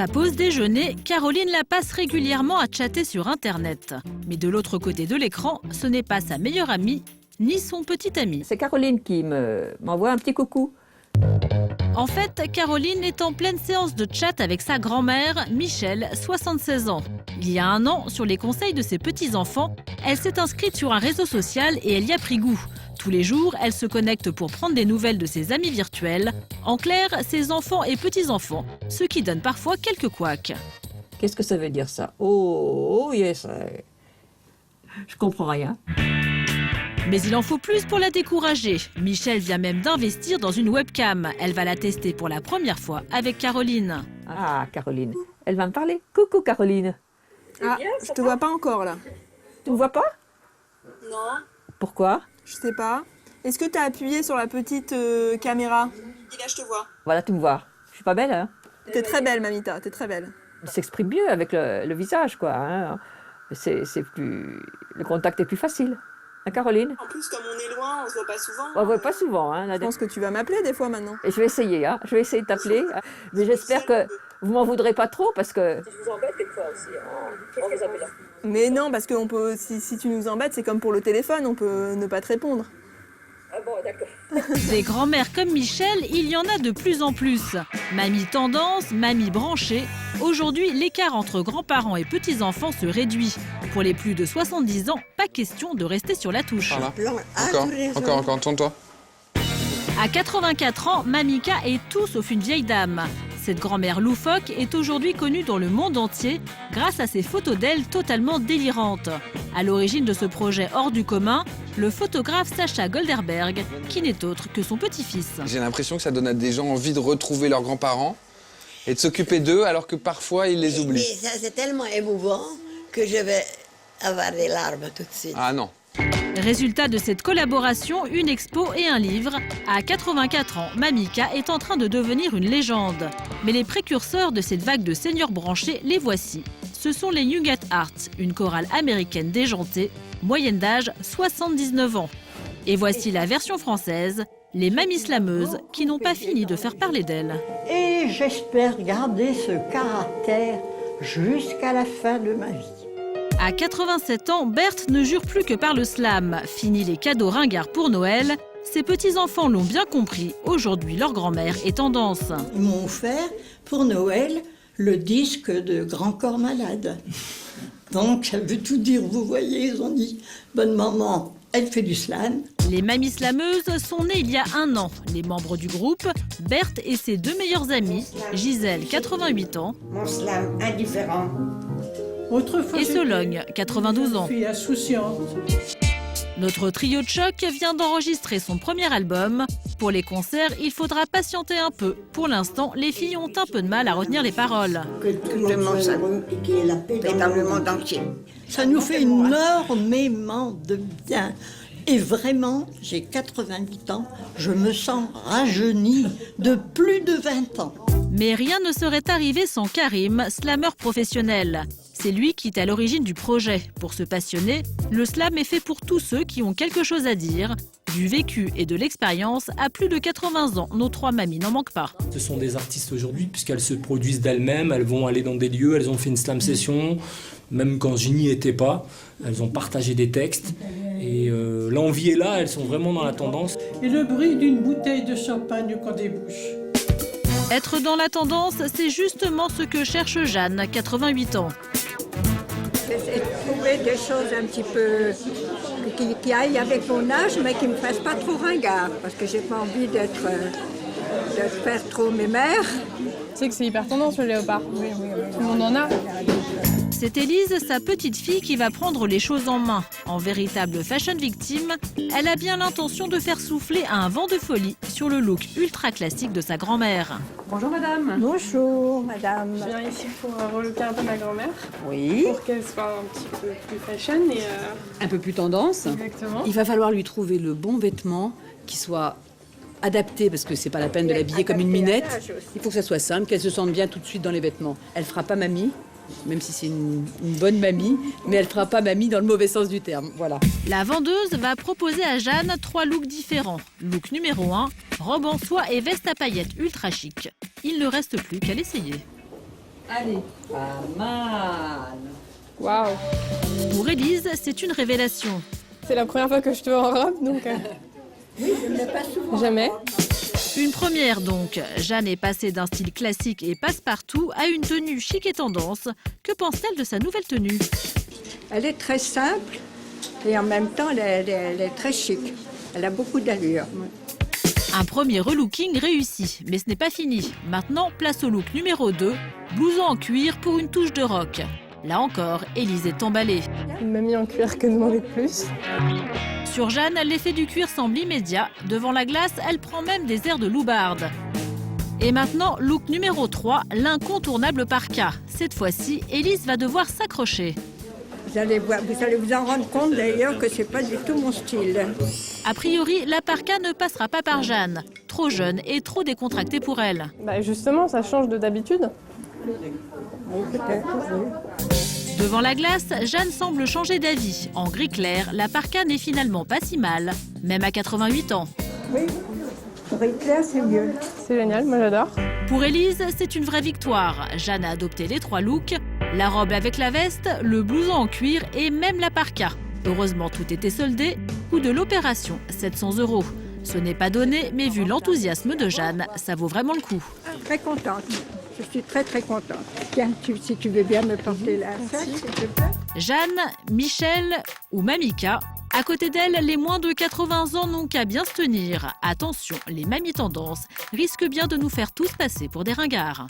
Sa pause déjeuner, Caroline la passe régulièrement à chatter sur Internet. Mais de l'autre côté de l'écran, ce n'est pas sa meilleure amie, ni son petit ami. C'est Caroline qui m'envoie un petit coucou. En fait, Caroline est en pleine séance de chat avec sa grand-mère, Michel, 76 ans. Il y a un an, sur les conseils de ses petits-enfants, elle s'est inscrite sur un réseau social et elle y a pris goût. Tous les jours, elle se connecte pour prendre des nouvelles de ses amis virtuels. En clair, ses enfants et petits-enfants, ce qui donne parfois quelques couacs. Qu'est-ce que ça veut dire ça? Oh yes. Je comprends rien. Mais il en faut plus pour la décourager. Michel vient même d'investir dans une webcam. Elle va la tester pour la première fois avec Caroline. Ah, Caroline, elle va me parler. Coucou Caroline. Ah, je te vois pas encore là. Tu me vois pas? Non. Pourquoi? Je sais pas. Est-ce que tu as appuyé sur la petite caméra? Et là, je te vois. Voilà, tu me vois. Je suis pas belle, hein? T'es très belle, Mamita, t'es très belle. Elle s'exprime mieux avec le visage, quoi. Hein? C'est plus... Le contact est plus facile. Hein, Caroline? En plus, comme on est loin, on se voit pas souvent. On ne voit pas souvent. Hein, Je pense que tu vas m'appeler des fois maintenant. Et je vais essayer, hein. Je vais essayer de t'appeler. Mais j'espère que vous m'en voudrez pas trop parce que... Je vous embête quelquefois aussi. On vous appelle. Mais non, parce que on peut, si tu nous embêtes, c'est comme pour le téléphone, on peut ne pas te répondre. Ah bon, d'accord. Des grands-mères comme Michel, il y en a de plus en plus. Mamie tendance, mamie branchée. Aujourd'hui, l'écart entre grands-parents et petits-enfants se réduit. Pour les plus de 70 ans, pas question de rester sur la touche. Voilà. Encore, tourne-toi. À 84 ans, Mamika est tout sauf une vieille dame. Cette grand-mère loufoque est aujourd'hui connue dans le monde entier grâce à ses photos d'elle totalement délirantes. À l'origine de ce projet hors du commun, le photographe Sacha Golderberg, qui n'est autre que son petit-fils. J'ai l'impression que ça donne à des gens envie de retrouver leurs grands-parents et de s'occuper d'eux alors que parfois ils les oublient. Mais ça, c'est tellement émouvant que je vais avoir des larmes tout de suite. Ah non. Résultat de cette collaboration, une expo et un livre. À 84 ans, Mamika est en train de devenir une légende. Mais les précurseurs de cette vague de seniors branchés, les voici. Ce sont les Young at Heart, une chorale américaine déjantée, moyenne d'âge 79 ans. Et voici la version française, les mamies slameuses qui n'ont pas fini de faire parler d'elles. Et j'espère garder ce caractère jusqu'à la fin de ma vie. À 87 ans, Berthe ne jure plus que par le slam. Fini les cadeaux ringards pour Noël. Ses petits-enfants l'ont bien compris. Aujourd'hui, leur grand-mère est tendance. Ils m'ont offert pour Noël le disque de Grand Corps Malade. Donc ça veut tout dire, vous voyez, ils ont dit « Bonne maman, elle fait du slam ». Les mamies slameuses sont nées il y a un an. Les membres du groupe, Berthe et ses deux meilleures amies, Gisèle, 88 ans, Mon slam indifférent. Autrefois, et Sologne, 92 ans. Je suis insouciante. Notre trio de choc vient d'enregistrer son premier album. Pour les concerts, il faudra patienter un peu. Pour l'instant, les filles ont un peu de mal à retenir les paroles. Que tout le monde s'allume et qu'il y ait la paix dans le monde entier. Ça nous fait énormément de bien. Et vraiment, j'ai 88 ans, je me sens rajeunie de plus de 20 ans. Mais rien ne serait arrivé sans Karim, slameur professionnel. C'est lui qui est à l'origine du projet. Pour se passionner, le slam est fait pour tous ceux qui ont quelque chose à dire. Du vécu et de l'expérience, à plus de 80 ans, nos trois mamies n'en manquent pas. Ce sont des artistes aujourd'hui, puisqu'elles se produisent d'elles-mêmes, elles vont aller dans des lieux, elles ont fait une slam session, même quand je n'y étais pas, elles ont partagé des textes. Et l'envie est là, elles sont vraiment dans la tendance. Et le bruit d'une bouteille de champagne qu'on débouche. Être dans la tendance, c'est justement ce que cherche Jeanne, 88 ans. J'essaie de trouver des choses un petit peu qui aillent avec mon âge, mais qui ne me fassent pas trop ringard, parce que j'ai pas envie de faire trop mes mères. Tu sais que c'est hyper tendance le léopard. Oui. Tout le monde en a. C'est Élise, sa petite fille, qui va prendre les choses en main. En véritable fashion victime, elle a bien l'intention de faire souffler un vent de folie sur le look ultra classique de sa grand-mère. Bonjour madame. Bonjour, madame. Je viens ici pour relooker un peu ma grand-mère. Oui. Pour qu'elle soit un petit peu plus fashion et... Un peu plus tendance. Exactement. Il va falloir lui trouver le bon vêtement qui soit adapté, parce que c'est pas la peine de l'habiller comme une minette. Il faut que ça soit simple, qu'elle se sente bien tout de suite dans les vêtements. Elle fera pas mamie, même si c'est une bonne mamie, mais elle fera pas mamie dans le mauvais sens du terme. Voilà. La vendeuse va proposer à Jeanne 3 looks différents. Look numéro 1, robe en soie et veste à paillettes ultra chic. Il ne reste plus qu'à l'essayer. Allez, pas mal. Waouh. Pour Élise, c'est une révélation. C'est la première fois que je te vois en robe, donc... Oui, je ne l'ai pas souvent. Jamais. Une première donc. Jeanne est passée d'un style classique et passe-partout à une tenue chic et tendance. Que pense-t-elle de sa nouvelle tenue? Elle est très simple et en même temps, elle est très chic. Elle a beaucoup d'allure. Un premier relooking réussi, mais ce n'est pas fini. Maintenant, place au look numéro 2, blouson en cuir pour une touche de rock. Là encore, Élise est emballée. Il m'a mis en cuir, que demander de plus? Sur Jeanne, l'effet du cuir semble immédiat. Devant la glace, elle prend même des airs de loubarde. Et maintenant, look numéro 3, l'incontournable parka. Cette fois-ci, Élise va devoir s'accrocher. Vous allez vous en rendre compte d'ailleurs que c'est pas du tout mon style. A priori, la parka ne passera pas par Jeanne. Trop jeune et trop décontractée pour elle. Bah justement, ça change de d'habitude. Oui, peut-être, oui. Devant la glace, Jeanne semble changer d'avis. En gris clair, la parka n'est finalement pas si mal, même à 88 ans. Oui, gris clair, c'est mieux. C'est génial, moi j'adore. Pour Élise, c'est une vraie victoire. Jeanne a adopté les 3 looks, la robe avec la veste, le blouson en cuir et même la parka. Heureusement, tout était soldé. Coût de l'opération, 700 €. Ce n'est pas donné, mais vu l'enthousiasme de Jeanne, ça vaut vraiment le coup. Très contente. Je suis très très contente. Tiens, si tu veux bien me porter la sac, s'il te plaît. Jeanne, Michel ou Mamika, à côté d'elle, les moins de 80 ans n'ont qu'à bien se tenir. Attention, les mamies tendances risquent bien de nous faire tous passer pour des ringards.